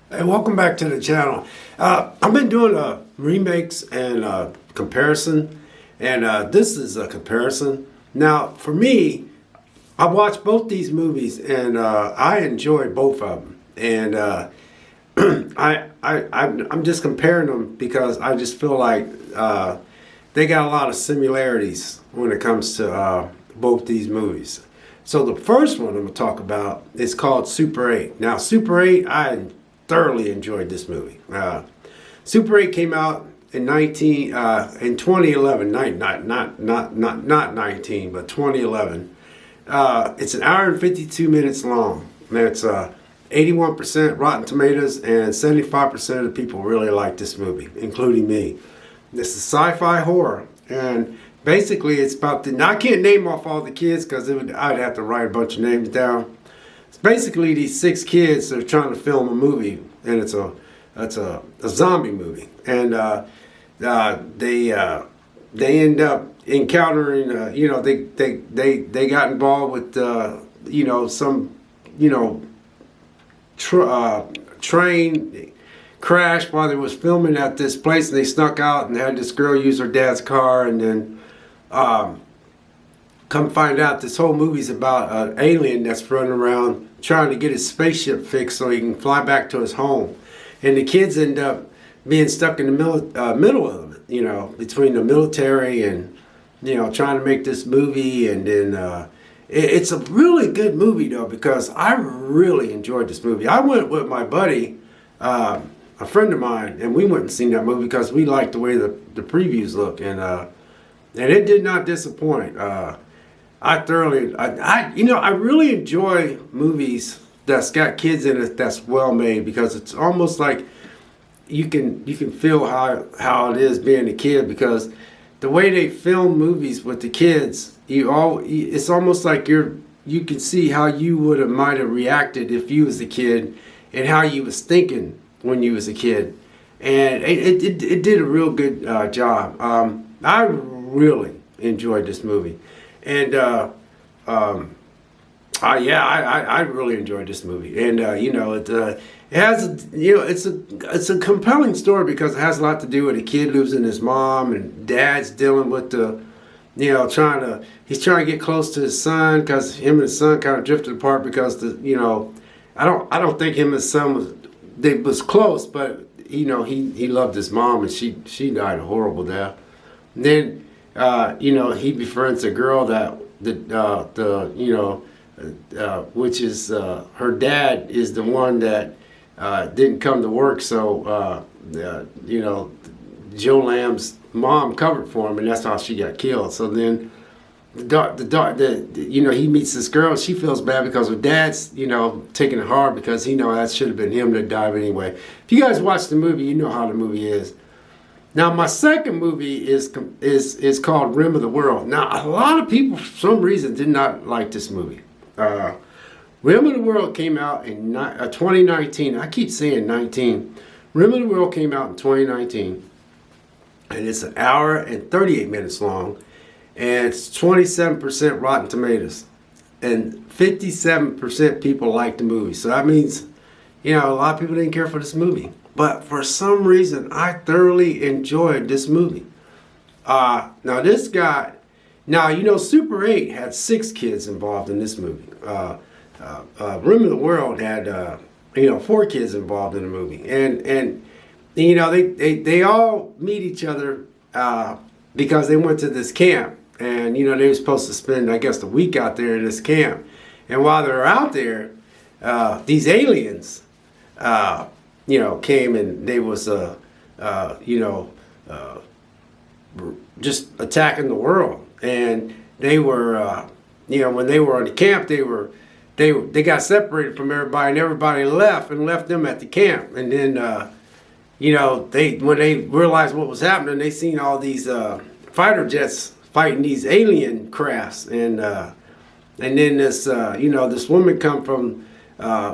Hey, welcome back to the channel. I've been doing remakes and comparison, and this is a comparison. Now, for me, I watched both these movies, and I enjoyed both of them. And I'm just comparing them because I just feel like they got a lot of similarities when it comes to both these movies. So the first one I'm going to talk about is called Super 8. Now, Super 8, I thoroughly enjoyed this movie. Super 8 came out in 2011, not 19, but 2011. It's an hour and 52 minutes long. And it's 81% Rotten Tomatoes, and 75% of the people really like this movie, including me. This is sci-fi horror, and basically it's about the. Now I can't name off all the kids because I'd have to write a bunch of names down. It's basically these six kids that are trying to film a movie, and it's a zombie movie, and they end up encountering they got involved with some train crash while they was filming at this place, and they snuck out and had this girl use her dad's car, and then come find out this whole movie's about an alien that's running around trying to get his spaceship fixed so he can fly back to his home. And the kids end up being stuck in the middle of it, between the military and, trying to make this movie. And then it's a really good movie, though, because I really enjoyed this movie. I went with my buddy, a friend of mine, and we went and seen that movie because we liked the way the previews look. And it did not disappoint. I really enjoy movies that's got kids in it that's well made, because it's almost like you can feel how it is being a kid, because the way they film movies with the kids, it's almost like you can see how you might have reacted if you was a kid, and how you was thinking when you was a kid, and it did a real good job. I really enjoyed this movie. And I really enjoyed this movie, and it has it's a compelling story because it has a lot to do with a kid losing his mom, and dad's dealing with he's trying to get close to his son, because him and his son kind of drifted apart because I don't think him and his son was close, but he loved his mom, and she died a horrible death. And then he befriends a girl which is her dad is the one that didn't come to work, so Joe Lamb's mom covered for him, and that's how she got killed. So then he meets this girl. She feels bad because her dad's taking it hard, because that should have been him that died anyway. If you guys watch the movie, you know how the movie is. Now, my second movie is called Rim of the World. Now, a lot of people, for some reason, did not like this movie. Rim of the World came out in 2019. I keep saying 19. Rim of the World came out in 2019, and it's an hour and 38 minutes long, and it's 27% Rotten Tomatoes, and 57% people like the movie. So that means, a lot of people didn't care for this movie. But for some reason, I thoroughly enjoyed this movie. Now this guy, Super 8 had 6 kids involved in this movie. Rim of the World had, 4 kids involved in the movie. And they all meet each other because they went to this camp. And, they were supposed to spend, I guess, the week out there in this camp. And while they were out there, these aliens, came, and they was, just attacking the world. And they were, when they were on the camp, they got separated from everybody, and everybody left them at the camp. And then, when they realized what was happening, they seen all these fighter jets fighting these alien crafts, and then this, this woman come from,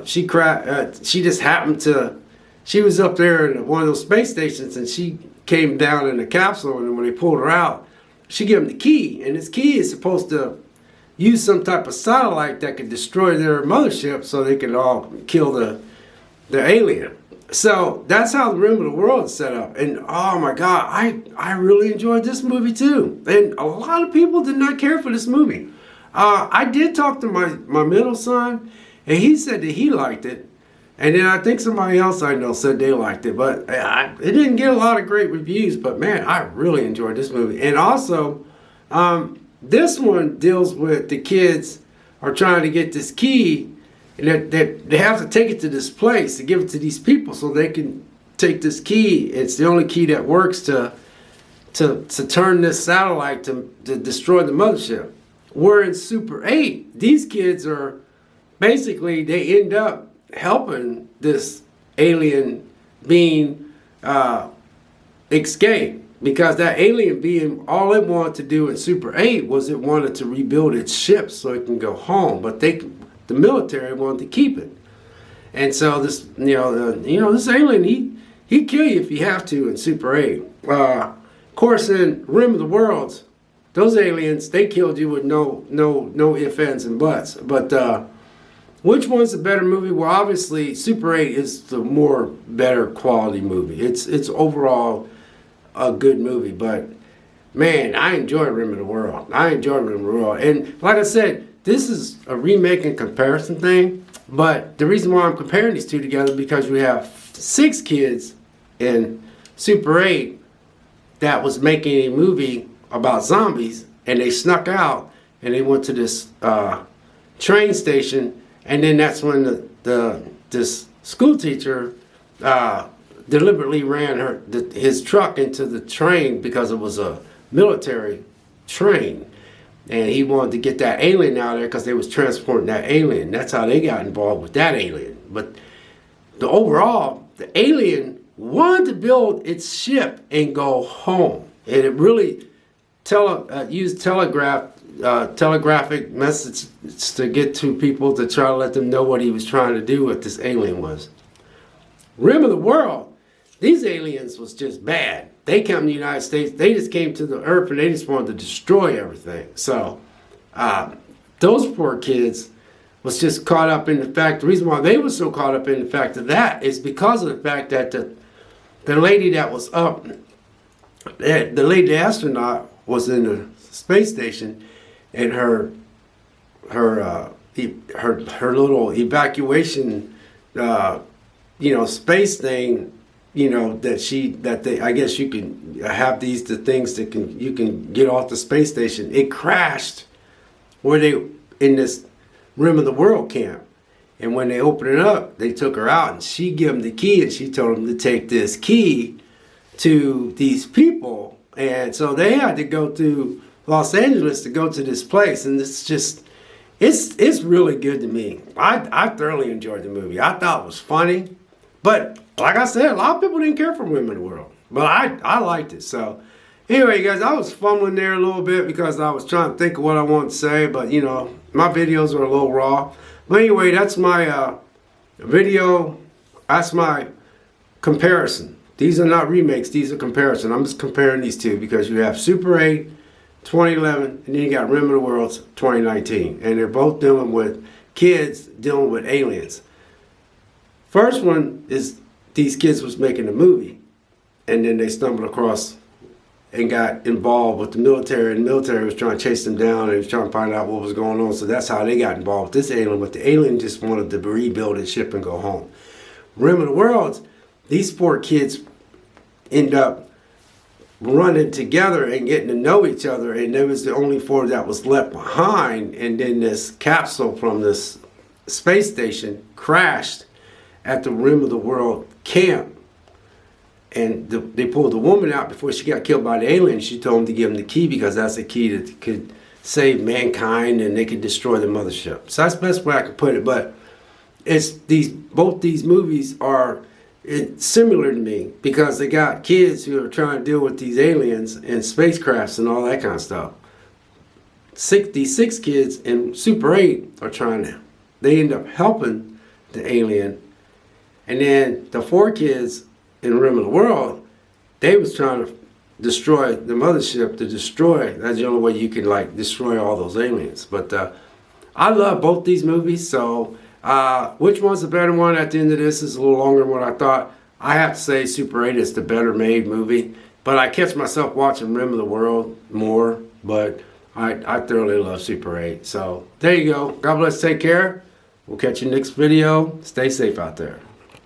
she just happened to. She was up there in one of those space stations, and she came down in a capsule, and when they pulled her out, she gave them the key, and this key is supposed to use some type of satellite that could destroy their mothership so they could all kill the alien. So that's how the Rim of the World is set up. And oh my God, I really enjoyed this movie too. And a lot of people did not care for this movie. I did talk to my middle son, and he said that he liked it. And then I think somebody else I know said they liked it. But it didn't get a lot of great reviews. But man, I really enjoyed this movie. And also, this one deals with the kids are trying to get this key, and they have to take it to this place to give it to these people so they can take this key. It's the only key that works to turn this satellite to destroy the mothership. Where in Super 8, these kids are basically, they end up helping this alien being escape, because that alien being, all it wanted to do in Super 8 was it wanted to rebuild its ship so it can go home, but the military wanted to keep it. And so this, this alien, he'd kill you if you have to in Super 8. Of course, in Rim of the Worlds, those aliens, they killed you with no ifs, ands, and buts. But which one's the better movie? Well, obviously, Super 8 is the more better quality movie. It's overall a good movie. But man, I enjoy Rim of the World. And like I said, this is a remake and comparison thing. But the reason why I'm comparing these two together is because we have 6 kids in Super 8 that was making a movie about zombies, and they snuck out and they went to this train station, and then that's when this school teacher deliberately ran his truck into the train because it was a military train, and he wanted to get that alien out of there because they was transporting that alien. That's how they got involved with that alien. But the alien wanted to build its ship and go home, and it really used telegraphic messages to get to people to try to let them know what he was trying to do, what this alien was. Rim of the World, these aliens was just bad. They came to the United States, they just came to the Earth, and they just wanted to destroy everything. So those poor kids was just caught up in the fact, the reason why they were so caught up in the fact of that is because of the fact that the lady that was up, the lady astronaut was in the space station, and her little evacuation space thing, I guess you can have the things that you can get off the space station. It crashed where they in this Rim of the World camp, and when they opened it up, they took her out, and she gave them the key, and she told them to take this key to these people. And so they had to go to Los Angeles to go to this place. And it's really good to me. I thoroughly enjoyed the movie. I thought it was funny. But like I said, a lot of people didn't care for Women in the World. But I liked it. So anyway, guys, I was fumbling there a little bit because I was trying to think of what I wanted to say. But, my videos are a little raw. But anyway, that's my video. That's my comparison. These are not remakes, these are comparison. I'm just comparing these two because you have Super 8, 2011, and then you got Rim of the World, 2019. And they're both dealing with kids dealing with aliens. First one is these kids was making a movie, and then they stumbled across and got involved with the military, and the military was trying to chase them down, and they was trying to find out what was going on. So that's how they got involved with this alien, but the alien just wanted to rebuild its ship and go home. Rim of the World, these 4 kids end up running together and getting to know each other, and there was the only 4 that was left behind. And then this capsule from this space station crashed at the Rim of the World camp, and they pulled the woman out before she got killed by the alien. She told them to give them the key because that's the key that could save mankind and they could destroy the mothership. So that's the best way I could put it. But both these movies are similar to me because they got kids who are trying to deal with these aliens and spacecrafts and all that kind of stuff. These 6 kids in Super 8 they end up helping the alien, and then the 4 kids in Rim of the World, they was trying to destroy the mothership. That's the only way you can destroy all those aliens. But I love both these movies, so which one's the better one at the end of this is a little longer than what I thought. I have to say Super 8 is the better made movie. But I catch myself watching Rim of the World more. But I thoroughly love Super 8. So there you go. God bless. Take care. We'll catch you next video. Stay safe out there.